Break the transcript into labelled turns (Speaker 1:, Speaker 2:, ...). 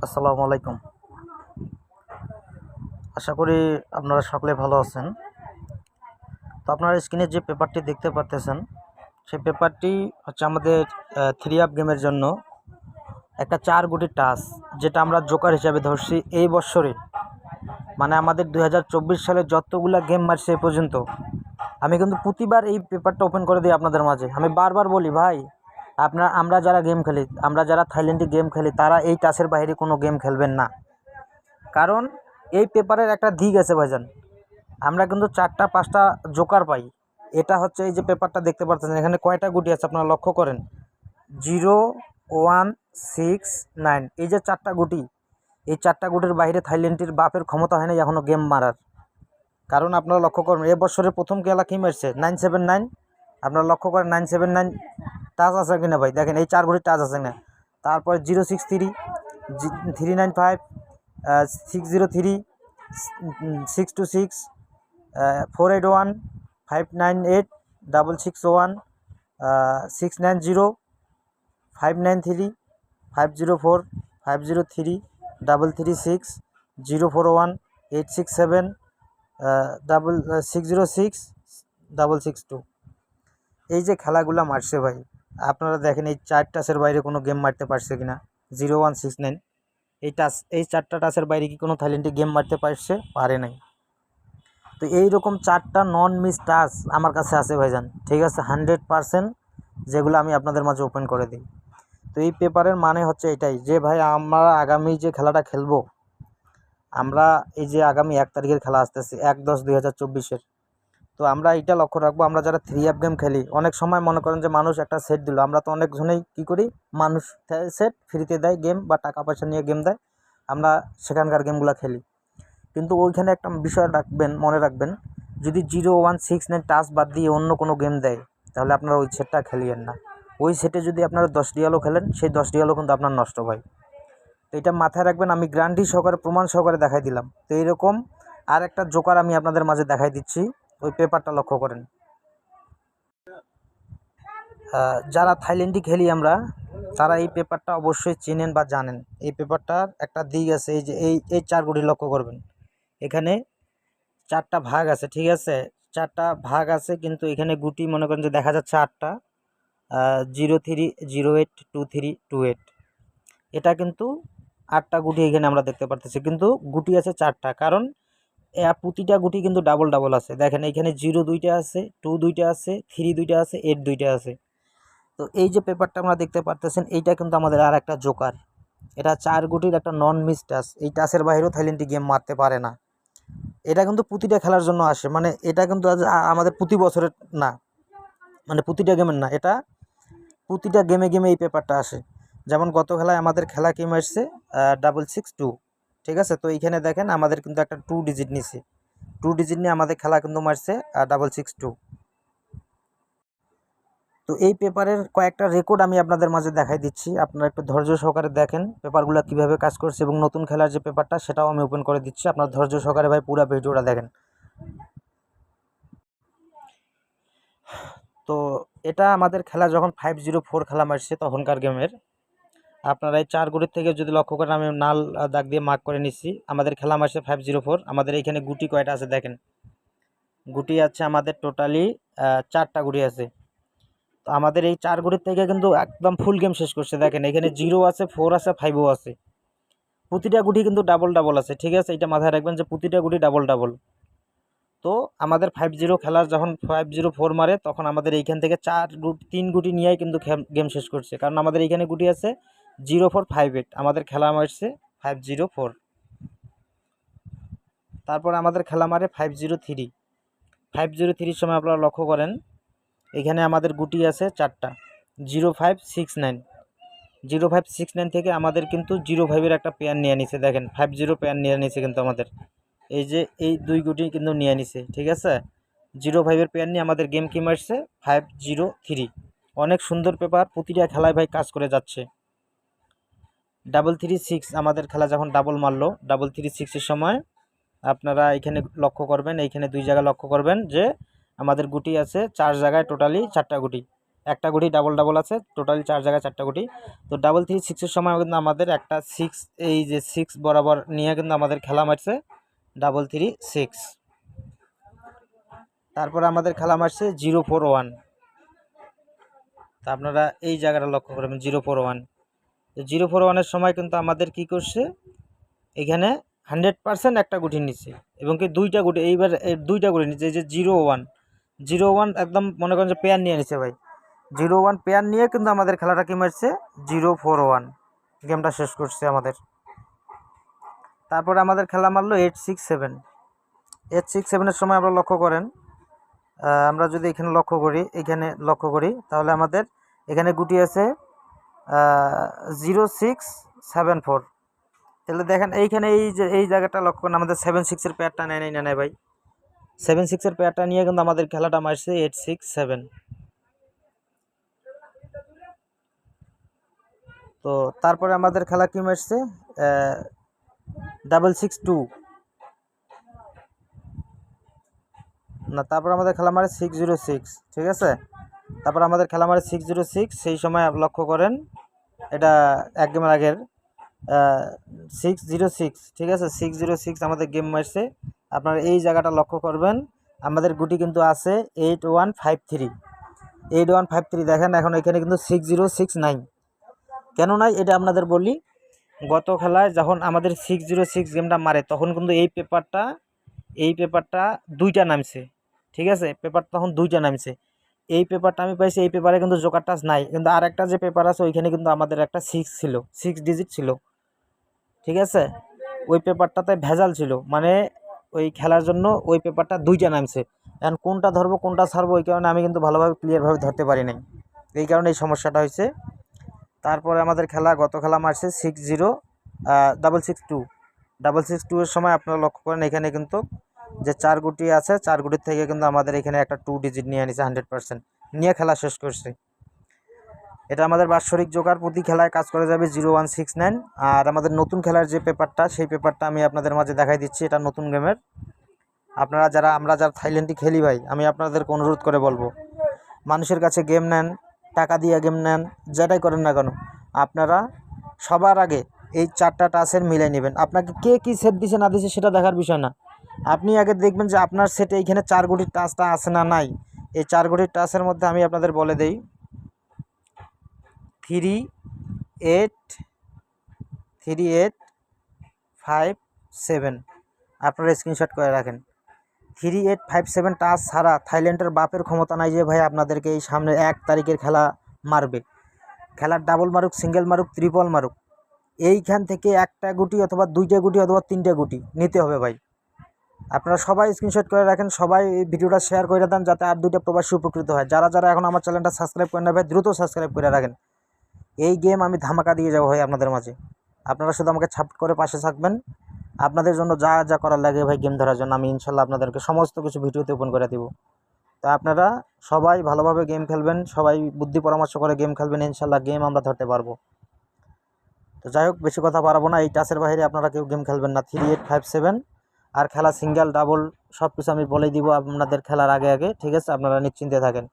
Speaker 1: আসসালামু আলাইকুম। আশা করি আপনারা সকলে ভালো আছেন। তো আপনারা স্ক্রিনে যে পেপারটি দেখতে পারতেছেন, সেই পেপারটি হচ্ছে আমাদের 3 আপ গেমের জন্য একটা 4 গুটির টাস, যেটা আমরা জোকার হিসাবে ধরছি এই বৎসরে। মানে আমাদের 2024 সালে যতগুলা গেম মারছে এ পর্যন্ত, আমি কিন্তু প্রতিবার এই পেপারটা ওপেন করে দিই আপনাদের মাঝে। আমি বারবার বলি, ভাই আমরা যারা গেম খেলি, আমরা যারা থাইল্যান্ডে গেম খেলি, তারা এই টাসের বাইরে কোনো গেম খেলবেন না। কারণ এই পেপারের একটা দিক আছে ভাইজান, আমরা কিন্তু 4টা 5টা জোকার পাই। এটা হচ্ছে এই যে পেপারটা দেখতে পাচ্ছেন, এখানে কয়টা গুটি আছে আপনারা লক্ষ্য করেন। 0 1 6 9, এই যে 4টা গুটি, এই 4টা গুটির বাইরে থাইল্যান্ডের বাপের ক্ষমতা হয় না এখনও গেম মারার। কারণ আপনারা লক্ষ্য করবেন, এ বছরের প্রথম খেলা কি মারছে 979। আপনারা লক্ষ্য করেন 979 টাচ আছে কিনা ভাই, দেখেন এই 4 গুটির টাচ আছে না। তারপরে 063 395 603 626 481 598 661 690 593 504 503 336 041 867 606 662। এই যে খেলাগুলো মারছে ভাই, আপনারা দেখেন এই 4 টাচের বাইরে কোনো গেম মারতে পারছে কিনা। 0169, এই 4টা টাচের বাইরে কি কোনো থাইল্যান্ডে গেম মারতে পারে নাই। তো এইরকম 4টা নন মিস টাচ আমার কাছে আছে ভাইজান, ঠিক আছে, 100%, যেগুলো আমি আপনাদের মাঝে ওপেন করে দিই। তো এই পেপারের মানে হচ্ছে এটাই যে ভাই, আমরা আগামী যে খেলাটা খেলবো, আমরা এই যে আগামী 1 তারিখের খেলা আসতেছে 1/10/2024-এর, তো আমরা এটা লক্ষ্য রাখবো, আমরা যারা 3 আপ গেম খেলি, অনেক সময় মনে করেন যে মানুষ একটা সেট দিল, আমরা তো অনেকজনেই কী করি, মানুষ সেট ফ্রিতে দেয় গেম বা টাকা পয়সা নিয়ে গেম দেয়, আমরা সেখানকার গেমগুলো খেলি। কিন্তু ওইখানে একটা বিষয় মনে রাখবেন, যদি 0169 টাচ বাদ দিয়ে অন্য কোনো গেম দেয়, তাহলে আপনারা ওই সেটটা খেলিয়েন না। ওই সেটে যদি আপনারা 10 রিয়ালও খেলেন, সেই 10 রিয়ালও কিন্তু আপনার নষ্ট হয়। তো এটা মাথায় রাখবেন, আমি গ্যারান্টি সহকারে প্রমাণ সহকারে দেখাই দিলাম। তো এইরকম আর একটা জোকার আমি আপনাদের মাঝে দেখাই দিচ্ছি, ওই পেপারটা লক্ষ্য করেন। যারা থাইল্যান্ডে খেলি আমরা, তারা এই পেপারটা অবশ্যই চেনেন বা জানেন। এই পেপারটার একটা দিক আছে, এই যে এই 4 গুটি লক্ষ্য করবেন, এখানে 4টা ভাগ আছে, ঠিক আছে, 4টা ভাগ আছে, কিন্তু এখানে গুটি মনে করেন যে দেখা যাচ্ছে 8টা, 03082328, এটা কিন্তু 8টা গুটি এখানে আমরা দেখতে পারতেছি, কিন্তু গুটি আছে 4টা। কারণ প্রতিটা গুটি কিন্তু ডাবল ডাবল আছে, দেখেন এখানে 0 2টা আছে, 2 2টা আছে, 3 2টা আছে, 8 2টা আছে। তো এই যে পেপারটা আমরা দেখতে পারতেছেন, এইটা কিন্তু আমাদের আর একটা জোকার। এটা 4 গুটির একটা নন মিস টাচ, এই টাচের বাইরেও থাইল্যান্ডে গেম মারতে পারে না। এটা কিন্তু প্রতিটা খেলার জন্য আসে, মানে এটা কিন্তু আমাদের প্রতি বছরের না, মানে প্রতিটা গেমের না, এটা প্রতিটা গেমে গেমে এই পেপারটা আসে। যেমন গত খেলায় আমাদের খেলা গেম আসছে 662, ঠিক আছে। তো এইখানে দেখেন আমাদের কিন্তু একটা 2 ডিজিট নিছে, 2 ডিজিট নিয়ে আমাদের খেলা কিন্তু মারছে 662। তো এই পেপারের কয়েকটা রেকর্ড আমি আপনাদের মাঝে দেখাই দিচ্ছি, আপনারা একটু ধৈর্য সহকারে দেখেন পেপারগুলো কিভাবে কাজ করছে, এবং নতুন খেলার যে পেপারটা সেটাও আমি ওপেন করে দিচ্ছি, আপনার ধৈর্য সহকারে ভাই পুরো ভিডিওটা দেখেন। তো এটা আমাদের খেলা যখন 504 খেলা মারছে তখনকার গেমের। আপনারা এই 4 গুটির থেকে যদি লক্ষ্য করেন, আমি নাল দাগ দিয়ে মার্ক করে নিচ্ছি, আমাদের খেলা মারছে 504। আমাদের এইখানে গুটি কয়টা আছে দেখেন, গুটি আছে আমাদের টোটালি 4টা গুটি আছে। তো আমাদের এই 4 গুটির থেকে কিন্তু একদম ফুল গেম শেষ করছে, দেখেন এখানে 0 আছে, 4 আছে, 5ও আছে। প্রতিটা গুটি কিন্তু ডাবল ডাবল আছে, ঠিক আছে, এটা মাথায় রাখবেন যে প্রতিটা গুটি ডাবল ডাবল। তো আমাদের 50 খেলার যখন 504 মারে, তখন আমাদের এইখান থেকে 3 গুটি নিয়েই কিন্তু গেম শেষ করছে, কারণ আমাদের এইখানে গুটি আছে 0458, আমাদের খেলা মারছে 504। তারপর আমাদের খেলা মারে 503। 503-র সময় আপনারা লক্ষ্য করেন, এখানে আমাদের গুটি আছে 4টা, 0569। 0569 থেকে আমাদের কিন্তু 05-এর একটা পেয়ার নিয়ে নিছে, দেখেন 50 পেয়ার নিয়ে নিছে কিন্তু আমাদের, এই যে এই 2 গুটি কিন্তু নিয়ে নিছে, ঠিক আছে। 05-এর পেয়ার নিয়ে আমাদের গেম কি মারছে 503। অনেক সুন্দর পেপার, প্রতিটা খেলায় ভাই কাজ করে যাচ্ছে। 336 আমাদের খেলা যখন ডাবল মারলো, 336-এর সময় আপনারা এখানে লক্ষ্য করবেন, এইখানে 2 জায়গায় লক্ষ্য করবেন যে আমাদের গুটি আছে 4 জায়গায়, টোটালি 4টা গুটি। একটা গুটি ডাবল ডাবল আছে, টোটালি 4 জায়গায় 4টা গুটি। তো ডাবল 3 6-এর সময় কিন্তু আমাদের একটা 6, এই যে 6 বরাবর নিয়ে কিন্তু আমাদের খেলা মারছে ডাবল 3 6। তারপরে আমাদের খেলা মারছে 0-4-1। তা আপনারা এই জায়গাটা লক্ষ্য করবেন 0-4-1। তো 0-4-1-এর সময় কিন্তু আমাদের কি করছে, এখানে 100% একটা গুটি নিচ্ছে এবং কি দুইটা গুটি, এইবার দুইটা গুটি নিচ্ছে। এই যে 0-1 একদম মনে করেন যে পেয়ার নিয়ে নিচ্ছে ভাই। 0-1 পেয়ার নিয়ে কিন্তু আমাদের খেলাটা কি মারছে 0-4-1, গেমটা শেষ করছে আমাদের। তারপরে আমাদের খেলা মারলো 8-6-7। 8-6-7-এর সময় আমরা লক্ষ্য করেন, আমরা যদি এখানে লক্ষ্য করি তাহলে আমাদের এখানে গুটি আছে 0-6-7-4। তাহলে দেখেন এইখানে এই জায়গাটা লক্ষ্য করেন, আমাদের 7-6-এর পেয়ারটা নেয় ভাই। 7-6-এর পেয়ারটা নিয়ে কিন্তু আমাদের খেলাটা মারছে 8-6-7। তো তারপরে আমাদের খেলা কি মারছে 6-6-2 না, তারপর আমাদের খেলা মারে 6-0-6। ঠিক আছে, তারপর আমাদের খেলা মারে 6-0-6। সেই সময় লক্ষ্য করেন এটা এক গেমের আগের 6-0-6। ঠিক আছে, 6-0-6 আমাদের গেম মারছে। আপনারা এই জায়গাটা লক্ষ্য করবেন, আমাদের গুটি কিন্তু আছে 8-1-5-3। 8-1-5-3 দেখেন, এখন এখানে কিন্তু 6-0-6 নাই। কেন নাই এটা আপনাদের বলি। গত খেলায় যখন আমাদের 6-0-6 গেমটা মারে তখন কিন্তু এই পেপারটা দুইটা নামছে। ঠিক আছে, পেপার তখন দুইটা নামছে। এই পেপারটা আমি পাইছি, এই পেপারে কিন্তু জোকার টাচ নাই, কিন্তু আর একটা যে পেপার আছে ওইখানে কিন্তু আমাদের একটা 6 ছিল, 6 ডিজিট ছিল। ঠিক আছে, ওই পেপারটাতে ভেজাল ছিল, মানে ওই খেলার জন্য ওই পেপারটা দুইটা নামছে। এখন কোনটা ধরবো কোনটা ছাড়বো ওই কারণে আমি কিন্তু ভালোভাবে ক্লিয়ারভাবে ধরতে পারি নাই, এই কারণে এই সমস্যাটা হয়েছে। তারপরে আমাদের গত খেলা মারছে 6-0-6-6-2। এর সময় আপনারা লক্ষ্য করেন এখানে কিন্তু যে 4 গুটি আছে, 4 গুটির থেকে কিন্তু আমাদের এখানে একটা 2 ডিজিট নিয়ে নিছে 100%, নিয়ে খেলা শেষ করছে। এটা আমাদের বাৎসরিক জোকার, প্রতি খেলায় কাজ করে যাবে 0-1-6-9। আর আমাদের নতুন খেলার যে পেপারটা, সেই পেপারটা আমি আপনাদের মাঝে দেখাই দিচ্ছি। এটা নতুন গেমের। আপনারা আমরা যারা থাইল্যান্ডে খেলি ভাই, আমি আপনাদেরকে অনুরোধ করে বলবো, মানুষের কাছে গেম নেন, টাকা দিয়ে গেম নেন, যেটাই করেন না কেন, আপনারা সবার আগে এই 4টা টাচের মিলাই নেবেন। আপনাকে কে কী সেট দিছে না দিছে সেটা দেখার বিষয় না, আপনি আগে দেখবেন যে আপনার সেটে এইখানে 4 গুটির টাচটা আছে না নাই। এই 4 গুটির টাচের মধ্যে আমি আপনাদের বলে দেই 3-8-3-8-5-7। আপনারা স্ক্রিনশট করে রাখেন। 3-8-5-7 টাচ ছাড়া থাইল্যান্ডের বাপের ক্ষমতা নাই যে ভাই আপনাদেরকে এই সামনে 1 তারিখের খেলা মারবে। খেলার ডাবল মারুক, সিঙ্গেল মারুক, ট্রিপল মারুক, এইখান থেকে একটা গুটি অথবা 2টা গুটি অথবা 3টে গুটি নিতে হবে ভাই। আপনারা সবাই স্ক্রিনশট করে রাখেন, সবাই এই ভিডিওটা শেয়ার করে দেন যাতে আর 2টা প্রবাসী উপকৃত হয়। যারা এখন আমার চ্যানেলটা সাবস্ক্রাইব করেন না ভাই, দ্রুত সাবস্ক্রাইব করে রাখেন। এই গেম আমি ধামাকা দিয়ে যাবো ভাই আপনাদের মাঝে, আপনারা শুধু আমাকে সাপোর্ট করে পাশে থাকবেন। আপনাদের জন্য যা যা করার লাগে ভাই গেম ধরার জন্য, আমি ইনশাল্লাহ আপনাদেরকে সমস্ত কিছু ভিডিওতে ওপেন করে দিব। তা আপনারা সবাই ভালোভাবে গেম খেলবেন, সবাই বুদ্ধি পরামর্শ করে গেম খেলবেন, ইনশাল্লাহ গেম আমরা ধরতে পারবো। তো যাই হোক, বেশি কথা পারবো না, এই টাচের বাইরে আপনারা কেউ গেম খেলবেন না। 3-8-5-7 আর খেলা সিঙ্গেল ডাবল সব কিছু আমি বলে দিব আপনাদের খেলার আগে। ঠিক আছে, আপনারা নিশ্চিন্তে থাকেন।